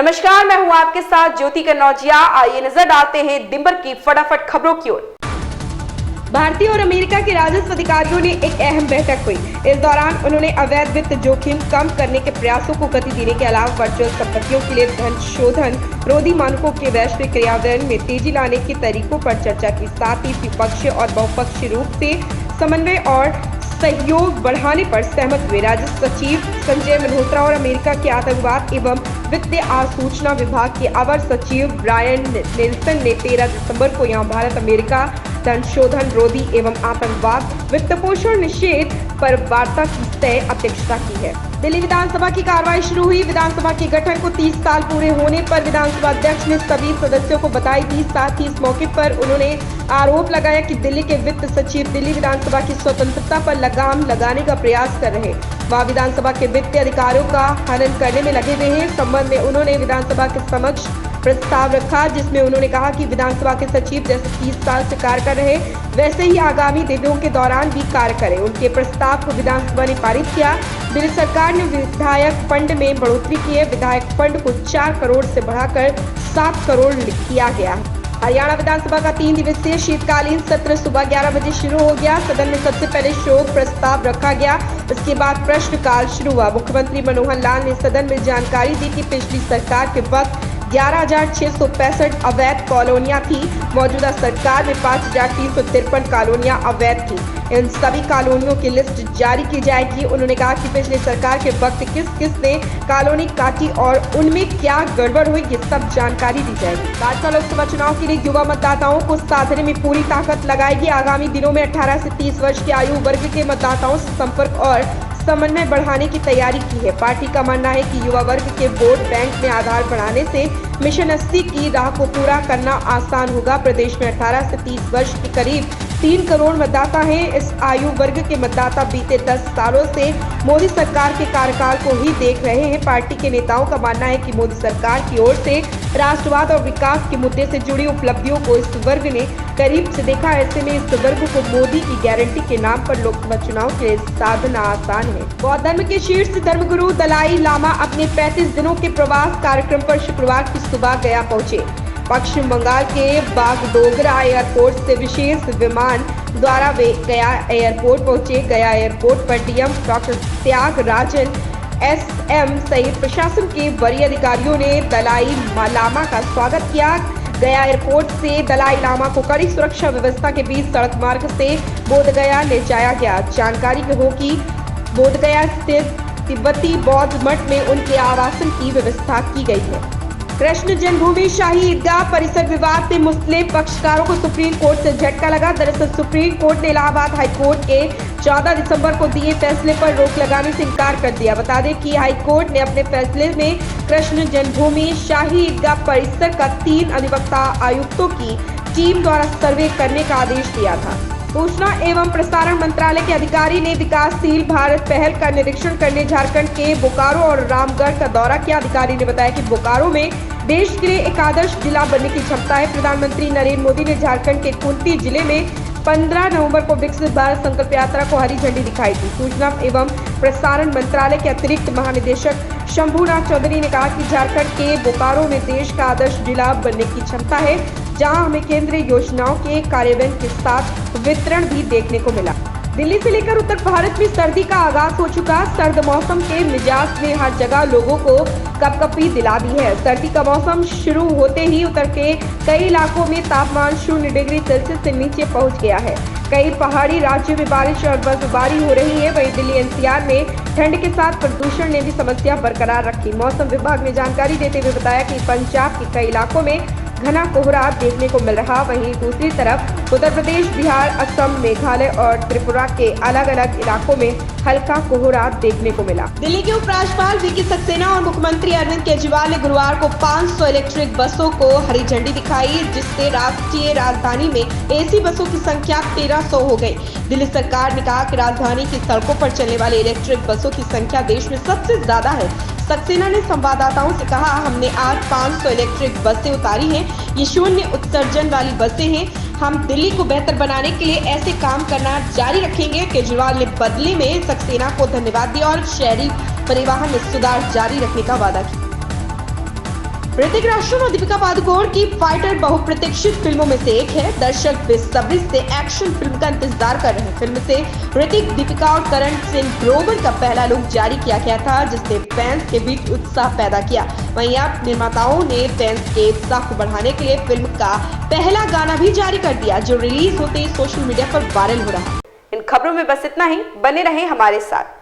नमस्कार, मैं हूं आपके साथ ज्योति कन्नौजिया। आइए नजर डालते हैं दिन भर की फटाफट खबरों की ओर। भारतीय और अमेरिका के राजस्व अधिकारियों ने एक अहम बैठक हुई। इस दौरान उन्होंने अवैध वित्त जोखिम कम करने के प्रयासों को गति देने के अलावा वर्चुअल संपत्तियों के लिए धन शोधन रोधी मानकों के वैश्विक क्रियान्वयन में तेजी लाने के तरीकों पर चर्चा की। साथ ही द्विपक्षीय और बहुपक्षीय रूप से समन्वय और सहयोग बढ़ाने पर सहमत हुए। राजस्व सचिव संजय मल्होत्रा और अमेरिका के आतंकवाद एवं वित्तीय आसूचना विभाग के अवर सचिव ब्रायन नेल्सन ने 13 दिसंबर को यहां भारत अमेरिका धन शोधन रोधी एवं आतंकवाद वित्तपोषण निषेध पर वार्ता की तय अध्यक्षता की है। दिल्ली विधानसभा की कार्रवाई शुरू हुई। विधानसभा के गठन को 30 साल पूरे होने पर विधानसभा अध्यक्ष ने सभी सदस्यों को बधाई दी। साथ ही इस मौके पर उन्होंने आरोप लगाया कि दिल्ली के वित्त सचिव दिल्ली विधानसभा की स्वतंत्रता पर लगाम लगाने का प्रयास कर रहे, वह विधानसभा के वित्तीय अधिकारियों का हनन करने में लगे हुए हैं। इस संबंध में उन्होंने विधानसभा के समक्ष प्रस्ताव रखा, जिसमें उन्होंने कहा कि विधानसभा के सचिव जैसे 30 साल से कार्य कर रहे वैसे ही आगामी दिनों के दौरान भी कार्य करें। उनके प्रस्ताव को विधानसभा ने पारित किया। दिल्ली सरकार ने विधायक फंड में बढ़ोतरी की है। विधायक फंड को 4 करोड़ से बढ़ाकर 7 करोड़ किया गया है। हरियाणा विधानसभा का 3 दिवसीय शीतकालीन सत्र सुबह 11 बजे शुरू हो गया। सदन में सबसे पहले शोक प्रस्ताव रखा गया। इसके बाद प्रश्नकाल शुरू हुआ। मुख्यमंत्री मनोहर लाल ने सदन में जानकारी दी कि पिछली सरकार के वक्त 11,665 अवैध कॉलोनियां थी। मौजूदा सरकार में 5,353 कॉलोनियां अवैध थी। इन सभी कॉलोनियों की लिस्ट जारी की जाएगी। उन्होंने कहा कि पिछले सरकार के वक्त किस किस ने कॉलोनी काटी और उनमें क्या गड़बड़ हुई, ये सब जानकारी दी जाएगी। भाजपा लोकसभा चुनाव के लिए युवा मतदाताओं को साधने में पूरी ताकत लगाएगी। आगामी दिनों में 18 से 30 वर्ष की आयु वर्ग के मतदाताओं से संपर्क और समन्वय बढ़ाने की तैयारी की है। पार्टी का मानना है कि युवा वर्ग के वोट बैंक में आधार बढ़ाने से मिशन 80 की राह को पूरा करना आसान होगा। प्रदेश में 18 से 30 वर्ष के करीब 3 करोड़ मतदाता हैं। इस आयु वर्ग के मतदाता बीते 10 सालों से मोदी सरकार के कार्यकाल को ही देख रहे हैं। पार्टी के नेताओं का मानना है कि मोदी सरकार की ओर से राष्ट्रवाद और विकास के मुद्दे से जुड़ी उपलब्धियों को इस वर्ग ने करीब से देखा। ऐसे में इस वर्ग को मोदी की गारंटी के नाम पर लोकसभा चुनाव के लिए साधना आसान है। बौद्ध धर्म के शीर्ष धर्मगुरु दलाई लामा अपने 35 दिनों के प्रवास कार्यक्रम पर शुक्रवार की सुबह गया पहुंचे। पश्चिम बंगाल के बागडोगरा एयरपोर्ट से विशेष विमान द्वारा वे गया एयरपोर्ट पहुंचे। गया एयरपोर्ट पर डीएम डॉक्टर त्यागराजन एसएम सहित प्रशासन के वरीय अधिकारियों ने दलाई लामा का स्वागत किया। गया एयरपोर्ट से दलाई लामा को कड़ी सुरक्षा व्यवस्था के बीच सड़क मार्ग से बोधगया ले जाया गया। जानकारी हो कि बोधगया स्थित तिब्बती बौद्ध मठ में उनके आवासन की व्यवस्था की गई है। कृष्ण जन्मभूमि शाही ईदगाह परिसर विवाद में मुस्लिम पक्षकारों को सुप्रीम कोर्ट से झटका लगा। दरअसल सुप्रीम कोर्ट ने इलाहाबाद हाई कोर्ट के 14 दिसंबर को दिए फैसले पर रोक लगाने से इनकार कर दिया। बता दें कि हाई कोर्ट ने अपने फैसले में कृष्ण जन्मभूमि शाही ईदगाह परिसर का 3 अधिवक्ता आयुक्तों की टीम द्वारा सर्वे करने का आदेश दिया था। सूचना एवं प्रसारण मंत्रालय के अधिकारी ने विकासशील भारत पहल का निरीक्षण करने झारखंड के बोकारो और रामगढ़ का दौरा किया। अधिकारी ने बताया कि बोकारो में देश के लिए एक आदर्श जिला बनने की क्षमता है। प्रधानमंत्री नरेंद्र मोदी ने झारखंड के खूंटी जिले में 15 नवंबर को विकसित भारत संकल्प यात्रा को हरी झंडी दिखाई थी। सूचना एवं प्रसारण मंत्रालय के अतिरिक्त महानिदेशक शंभुनाथ चौधरी ने कहा कि झारखंड के बोकारो में देश का आदर्श जिला बनने की क्षमता है, जहां हमें केंद्रीय योजनाओं के कार्यान्वयन के साथ वितरण भी देखने को मिला। दिल्ली से लेकर उत्तर भारत में सर्दी का आगाज हो चुका। सर्द मौसम के मिजाज ने हर जगह लोगों को कपकपी दिला दी है। सर्दी का मौसम शुरू होते ही उत्तर के कई इलाकों में तापमान 0 डिग्री सेल्सियस से नीचे पहुंच गया है। कई पहाड़ी राज्यों में बारिश और बर्फबारी हो रही है। वहीं दिल्ली एनसीआर में ठंड के साथ प्रदूषण ने भी समस्या बरकरार रखी। मौसम विभाग ने जानकारी देते हुए बताया कि पंजाब के कई इलाकों में घना कोहरा देखने को मिल रहा। वहीं दूसरी तरफ उत्तर प्रदेश, बिहार, असम, मेघालय और त्रिपुरा के अलग अलग इलाकों में हल्का कोहरा देखने को मिला। दिल्ली के उपराज्यपाल वीके सक्सेना और मुख्यमंत्री अरविंद केजरीवाल ने गुरुवार को 500 इलेक्ट्रिक बसों को हरी झंडी दिखाई, जिससे राष्ट्रीय राजधानी में एसी बसों की संख्या 1300 हो गई। दिल्ली सरकार ने कहा कि राजधानी की सड़कों पर चलने वाली इलेक्ट्रिक बसों की संख्या देश में सबसे ज्यादा है। सक्सेना ने संवाददाताओं से कहा, हमने आज 500 इलेक्ट्रिक बसें उतारी हैं। ये 0 उत्सर्जन वाली बसें हैं। हम दिल्ली को बेहतर बनाने के लिए ऐसे काम करना जारी रखेंगे। केजरीवाल ने बदले में सक्सेना को धन्यवाद दिया और शहरी परिवहन में सुधार जारी रखने का वादा किया। ऋतिक रोशन और दीपिका पादुकोण की फाइटर बहुप्रतीक्षित फिल्मों में से एक है। दर्शक बेसब्री से एक्शन फिल्म का इंतजार कर रहे हैं। फिल्म से ऋतिक, दीपिका और करण सिंह ग्रोवर का पहला लुक जारी किया गया था, जिसने फैंस के बीच उत्साह पैदा किया। वहीं अब निर्माताओं ने फैंस के उत्साह को बढ़ाने के लिए फिल्म का पहला गाना भी जारी कर दिया, जो रिलीज होते ही सोशल मीडिया पर वायरल हो रहा है। इन खबरों में बस इतना ही। बने रहें हमारे साथ।